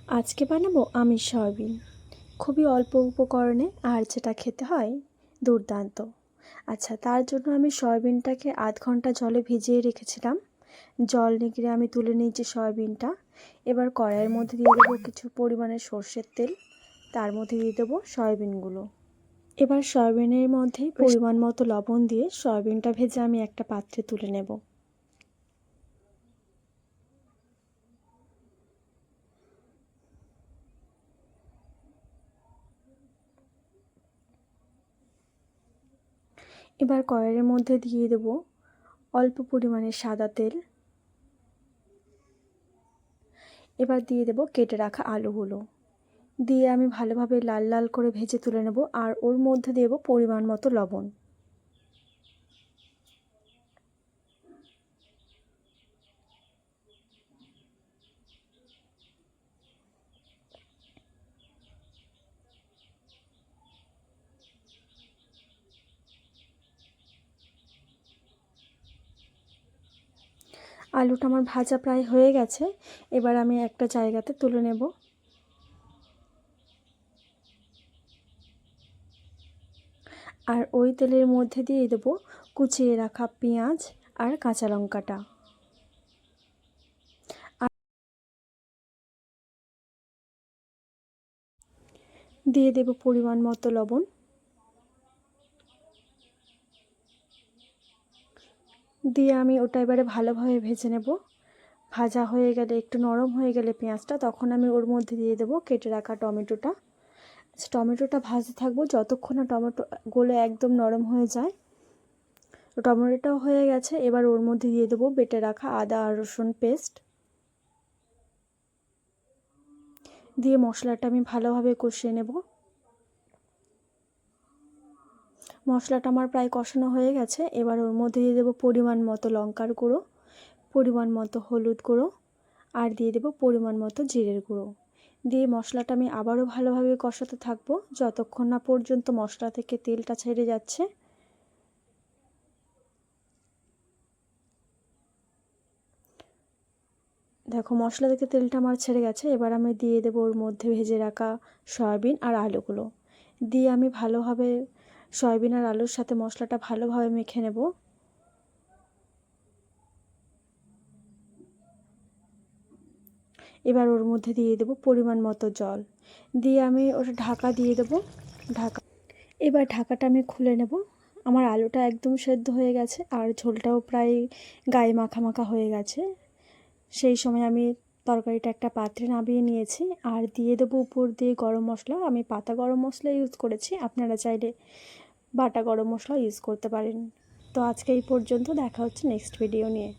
আজকে বানাবো আমি সয়াবিন। খুবই অল্প উপকরণে আর যেটা খেতে হয় দুর্দান্ত। আচ্ছা, তার জন্য আমি সয়াবিনটাকে আধ ঘন্টা জলে ভিজিয়ে রেখেছিলাম। জল নিগড়ে আমি তুলে নিয়েছি সয়াবিনটা। এবার কড়াইয়ের মধ্যে দিয়ে দেবো কিছু পরিমাণে সর্ষের তেল, তার মধ্যে দিয়ে দেবো সয়াবিনগুলো। এবার সয়াবিনের মধ্যে পরিমাণ মতো লবণ দিয়ে সয়াবিনটা ভেজে আমি একটা পাত্রে তুলে নেব। এবার কড়াইয়ের মধ্যে দিয়ে দেব অল্প পরিমাণে সাদা তেল। এবার দিয়ে দেব কেটে রাখা আলুগুলো, দিয়ে আমি ভালোভাবে লাল লাল করে ভেজে তুলে নেব। আর ওর মধ্যে দেব পরিমাণ মতো লবণ। আলুটা আমার ভাজা প্রায় হয়ে গেছে। এবার আমি একটা জায়গাতে তুলে নেব। আর ওই তেলের মধ্যে দিয়ে দেব কুচিয়ে রাখা পেঁয়াজ আর কাঁচা লঙ্কাটা। দিয়ে দেব পরিমাণ মতো লবণ। দিয়ে আমি ওটা এবারে ভালোভাবে ভেজে নেব। ভাজা হয়ে গেলে, একটু নরম হয়ে গেলে পেঁয়াজটা, তখন আমি ওর মধ্যে দিয়ে দেব কেটে রাখা টমেটোটা। টমেটোটা ভাজতে থাকবো যতক্ষণ না টমেটো গলে একদম নরম হয়ে যায়। টমেটোটাও হয়ে গেছে। এবার ওর মধ্যে দিয়ে দেবো বেটে রাখা আদা আর রসুন পেস্ট। দিয়ে মশলাটা আমি ভালোভাবে কষিয়ে নেব। মশলাটা আমার প্রায় কষানো হয়ে গেছে। এবার ওর মধ্যে দিয়ে দেবো পরিমাণ মতো লঙ্কার গুঁড়ো, পরিমাণ মতো হলুদ গুঁড়ো, আর দিয়ে দেবো পরিমাণ মতো জিরের গুঁড়ো। দিয়ে মশলাটা আমি আবারও ভালোভাবে কষাতে থাকবো যতক্ষণ না পর্যন্ত মশলা থেকে তেলটা ছেড়ে যাচ্ছে। দেখো, মশলা থেকে তেলটা আমার ছেড়ে গেছে। এবার আমি দিয়ে দেবো ওর মধ্যে ভেজে রাখা সয়াবিন আর আলুগুলো। দিয়ে আমি ভালোভাবে সয়াবিন আর আলুর সাথে মশলাটা ভালোভাবে মেখে নেব। এবার ওর মধ্যে দিয়ে দেবো পরিমাণ মতো জল, দিয়ে আমি ওটা ঢাকা দিয়ে দেবো। এবার ঢাকাটা আমি খুলে নেব। আমার আলুটা একদম সেদ্ধ হয়ে গেছে আর ঝোলটাও প্রায় গায়ে মাখা মাখা হয়ে গেছে। সেই সময় আমি তরকারিটা একটা পাত্রে নামিয়ে নিয়েছি। আর দিয়ে দেবো উপর দিয়ে গরম মশলা। আমি পাতা গরম মশলা ইউজ করেছি, আপনারা চাইলে বাটা গরম মশলা ইউজ করতে পারেন। তো আজকে এই পর্যন্ত, দেখা হচ্ছে নেক্সট ভিডিও নিয়ে।